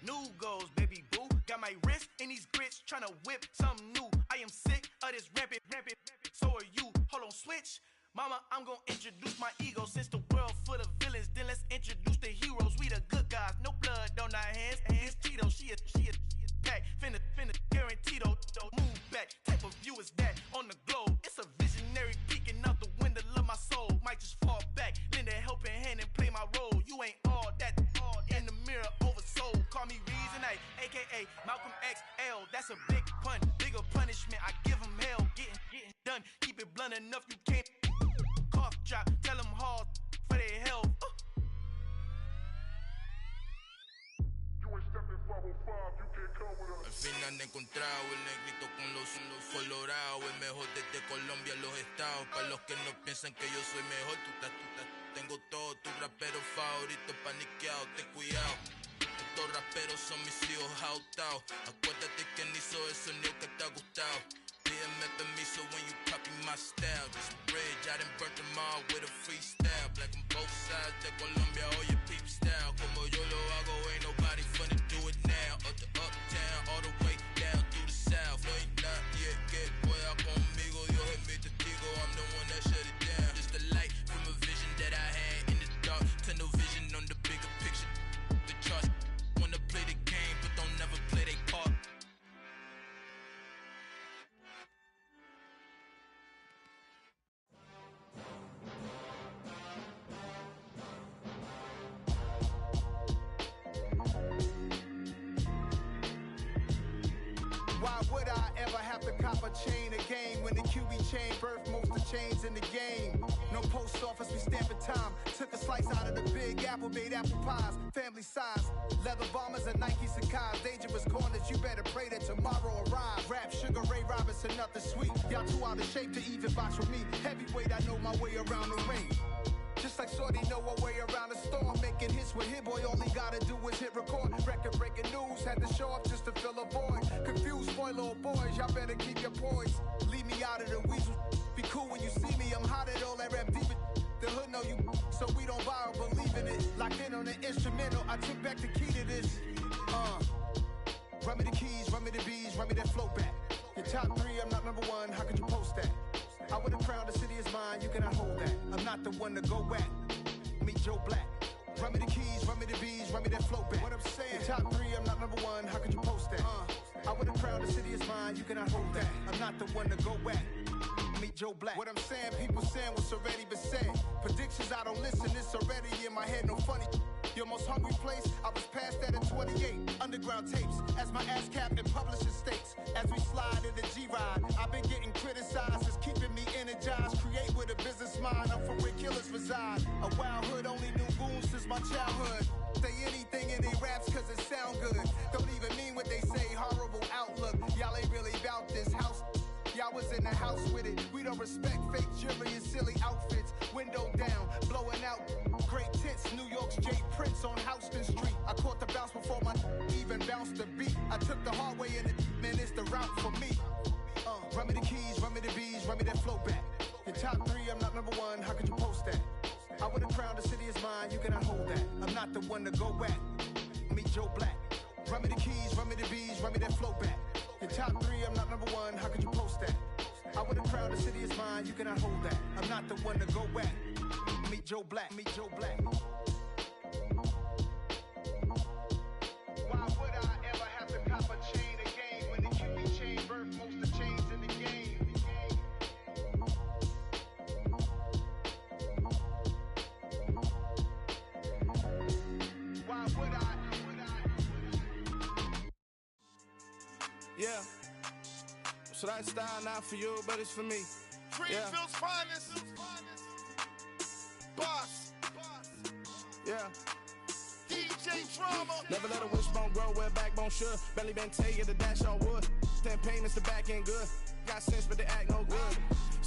New goals, baby boo. Got my wrist in these grits, tryna whip something new. I am sick of this rampant. So are you. Hold on, switch. Mama, I'm gonna introduce my ego. Since the world full of villains, then let's introduce the heroes. We the good guys, no blood on our hands. Hands Tito, she a pack. Finna, guaranteed. Move back. Type of view is that on the globe? It's a visionary peeking out the window of my soul. Might just fall back, lend a helping hand and play my role. You ain't Ayy, Malcolm XL, that's a big pun. Bigger punishment, I give him hell. Getting done, keep it blunt enough, you can't cough drop. Tell them hard for their health. Al final he encontrado el negrito con los colorados. El mejor desde Colombia, los estados. Para los que no piensan que yo soy mejor, tengo todo, tus raperos favoritos paniqueados, ten cuidado. Estos raperos son mis hijos jautados. Acuérdate quién hizo el sonido que te ha gustado. Pídeme permiso when you copy my style. This bridge, I done burnt them all with a freestyle. Black on both sides de Colombia, oye peep style. Como yo lo hago, ain't nobody finna do it now. Up to uptown, all the way down through the south. No hay nadie que pueda conmigo, Dios es mi testigo. I'm the one that shut it down. Just the light from a vision that I had in the dark. Tunnel vision on the bigger picture. The charts wanna play the game, but don't never play their part. Why would I ever have to cop a chain again when the QB chain birthed most of chains in the game? No post office, we stamping time. Took a slice out of the big apple, made apple pies, family size. Leather bombers and Nike Sacai's. Dangerous corners, you better pray that tomorrow arrives. Rap, Sugar Ray Robinson, nothing sweet. Y'all too out of shape to even box with me. Heavyweight, I know my way around the ring. Just like Shorty know her way around the storm. Making hits with Hit Boy, all he gotta do is hit record. Record breaking news, had to show up just to fill a void. Confused boy, little boys, y'all better keep your poise. Leave me out of the weasel. Be cool when you see me, I'm hot at all that rap deep. The hood know you, so we don't borrow, believe in it. Locked in on the instrumental, I took back the key to this. Run me the keys, run me the bees, run me that flow back. Your top three, I'm not number one, how could you post that? I would've crowned the city is mine, you cannot hold that. I'm not the one to go back. Meet Joe Black. Run me the keys, run me the bees, run me that flow back. What I'm saying, your top three, I'm not number one, how could you post that? I would've crowned the city is mine, you cannot hold that. I'm not the one to go back. Meet Joe Black. What I'm saying, people saying what's already been said. Predictions, I don't listen, it's already in my head, no funny. Your most hungry place, I was past that at 28. Underground tapes, as my ass cap and publishing states. As we slide in the G-Ride, I've been getting criticized, it's keeping me energized. Create with a business mind, I'm from where killers reside. A wild hood, only knew goons since my childhood. Say anything in they raps cause it sound good. Don't even mean what they say, horrible outlook. Y'all ain't really about this house. Y'all was in the house with it. We don't respect fake jewelry and silly outfits. Window down, blowing out great tits. New York's Jay Prince on Houston Street. I caught the bounce before my even bounced the beat. I took the hard way in it, man, it's the route for me. Run me the keys, run me the bees, run me that flow back. Your top three, I'm not number one, how could you post that? I would've crowned the city is mine, you cannot hold that. I'm not the one to go back. Meet Joe Black. Run me the keys, run me the bees, run me that flow back. Your top three, I'm not number one, how could you post that? I would've crowned the city is mine, you cannot hold that. I'm not the one to go back. Meet Joe Black, meet Joe Black. Why would I ever have to cop a chain again when the QB chain birthed most of chains in the game? Why would I? Yeah. So that style not for you, but it's for me. Greenfield's finest. Boss. Yeah. DJ Drama. Never let a wishbone grow where a backbone should. Belly been take the dash on wood. 10 payments, the back end good. Got sense, but they act no good.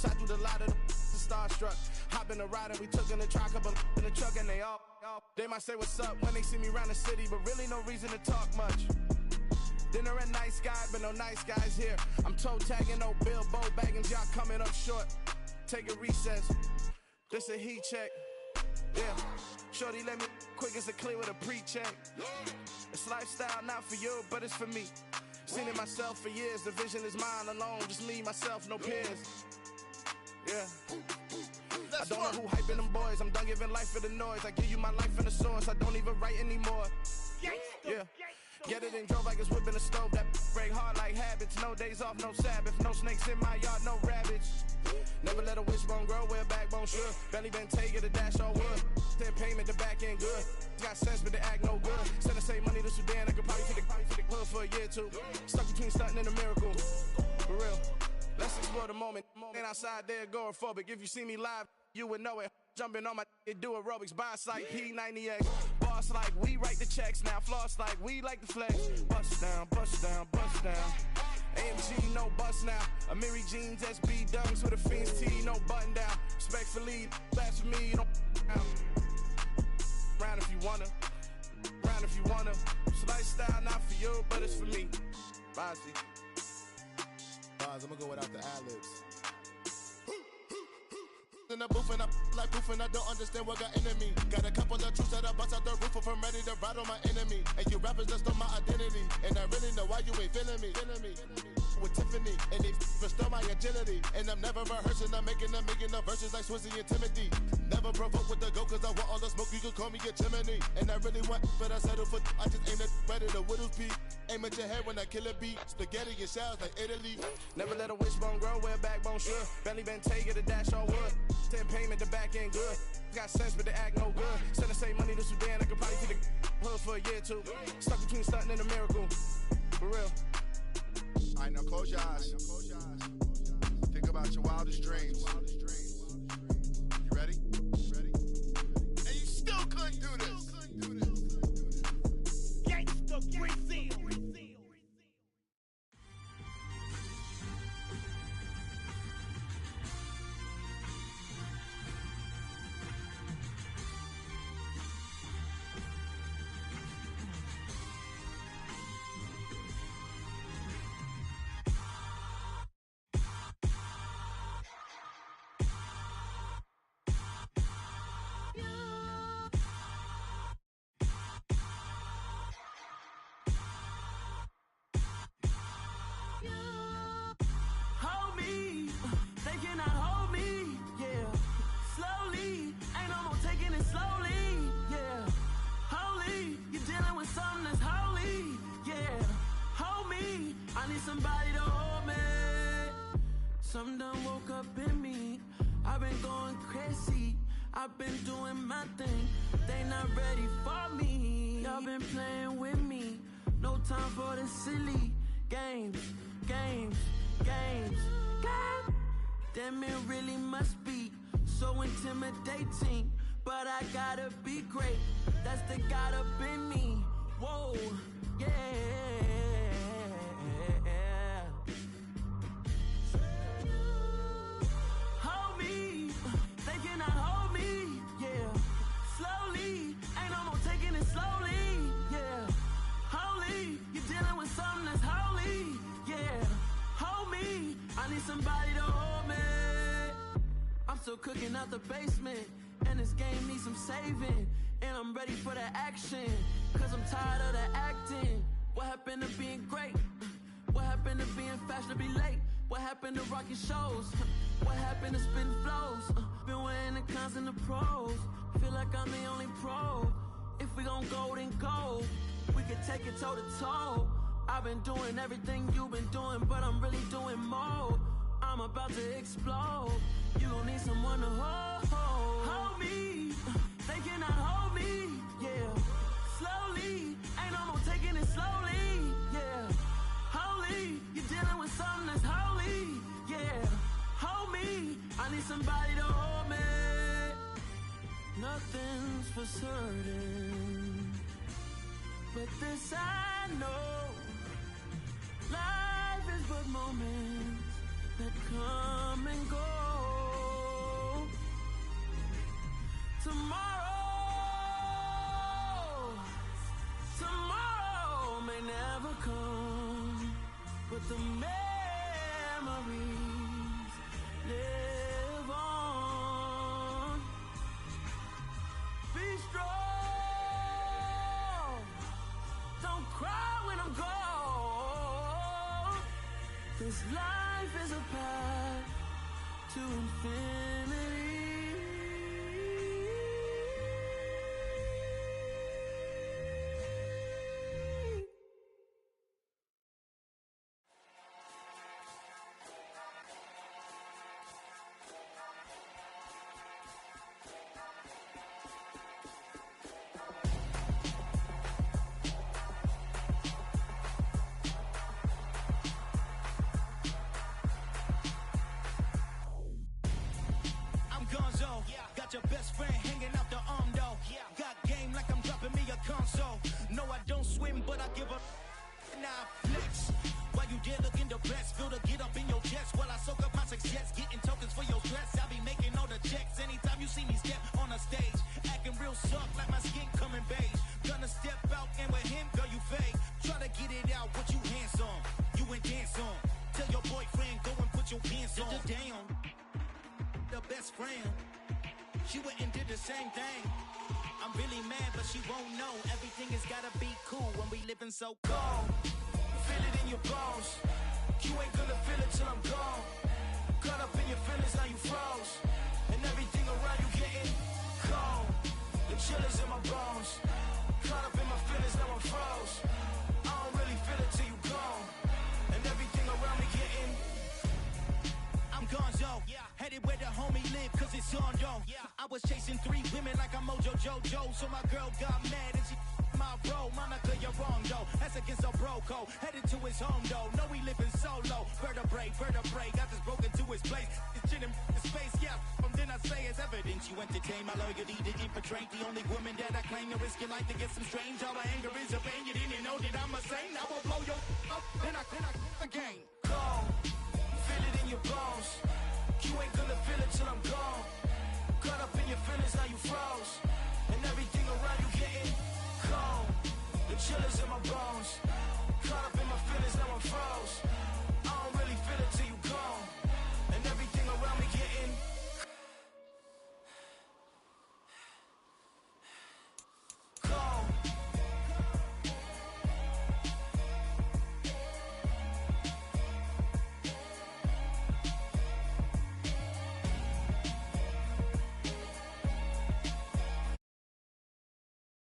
Shot through the lot of the starstruck. Hop in the ride and we took in the truck, couple in the truck and they all. They might say what's up when they see me round the city, but really no reason to talk much. Dinner at Nice Guy, but no nice guys here. I'm toe tagging, no Bilbo Baggins, y'all coming up short. Take a recess. This a heat check. Yeah. Shorty let me quick as a clear with a pre-check. It's lifestyle not for you, but it's for me. Seen it myself for years. The vision is mine alone. Just me, myself, no peers. Yeah. I don't know who hyping them boys. I'm done giving life for the noise. I give you my life in the source. I don't even write anymore. Yeah. Get it and drove like it's whipping a stove. That break hard like habits. No days off, no Sabbath. No snakes in my yard, no rabbits. Never let a wishbone grow where a backbone should. Belly been take it, a dash on wood. 10 payment, the back end good. Got sense, but they act no good. Send the same money to Sudan. I could probably take the hood for a year or two. Stuck between stunting and a miracle. For real. Let's explore the moment. Ain't outside there agoraphobic. If you see me live, you would know it. Jumping on my do aerobics, buy sight P90X. Boss like we write the checks now. Floss like we like the flex. Bust down, bust down, bust down. AMG, no bust now. Amiri jeans, SB dunks with a Fiends T, no button down. Respectfully, blasphemy, you don't down. Round if you wanna, round if you wanna. It's lifestyle, not for you, but it's for me. Bozzy. Boz, I'ma go without the ad-libs. In the booth and I like proof and I don't understand what got into me. Got a couple of troops that I bust out the roof if I'm ready to ride on my enemy. And you rappers just on my identity. And I really know why you ain't feeling me. With Tiffany, and they restore my agility. And I'm never rehearsing, I'm making $1 million verses like Swizzy and Timothy. Never provoke with the go, cause I want all the smoke, you can call me a chimney. And I really want, but I settle for, I just ain't ready to Whittles Peak. Aim at your head when I kill a beat. Spaghetti and shells like Italy. Never let a wishbone grow where a backbone should. Belly been take the dash all wood. 10 payment, the back end good. Got sense, but the act no good. Send the same money to Sudan, I could probably take the hood for a year or two. Stuck between stunting and a miracle. For real. Alright, now close your eyes. Think about your wildest dreams. You ready? And you still couldn't do this. Gangsta Brazil. Something done woke up in me. I've been going crazy. I've been doing my thing. They not ready for me. Y'all been playing with me. No time for the silly games. Damn, it really must be so intimidating. But I gotta be great. That's the God up in me. Whoa, yeah. Somebody to hold me. I'm still cooking out the basement, and this game needs some saving. And I'm ready for the action, cause I'm tired of the acting. What happened to being great? What happened to being fashionably late? What happened to rocking shows? What happened to spitting flows? Been wearing the cons and the pros. Feel like I'm the only pro. If we gon' go, then go. We can take it toe to toe. I've been doing everything you've been doing, but I'm really doing more. I'm about to explode. You gon' need someone to hold me. They cannot hold me, yeah. Slowly, ain't no more taking it slowly, yeah. Holy, you're dealing with something that's holy, yeah. Hold me, I need somebody to hold me. Nothing's for certain, but this I know. Life is but moments that come and go. Tomorrow may never come, but the memories live on. Be strong, don't cry when I'm gone. This life is a path to infinity. plan. She went and did the same thing. I'm really mad, but she won't know. Everything has gotta be cool when we living so cold. Feel it in your bones. You ain't gonna feel it till I'm gone. Caught up in your feelings, now you froze. And everything around you getting cold. The chill is in my bones. Caught up in my feelings, now I'm froze. I don't really feel it till you gone. And everything around me getting I'm gonzo, headed where the homie live, cause it's on though. I was chasing 3 women like I'm Mojo Jojo, so my girl got mad and she my bro. Monica, you're wrong though, that's against a bro code. Headed to his home though, no we living solo. Vertebrae, got this broken to his place. This shit in space, from then I say it's evidence. You entertain my loyalty to infiltrate the only woman that I claim to risk your life to get some strange. All my anger is a pain, you didn't know that I'm a saint. I will blow your up, then I again. Cold. Feel it in your bones. You ain't gonna feel it till I'm gone.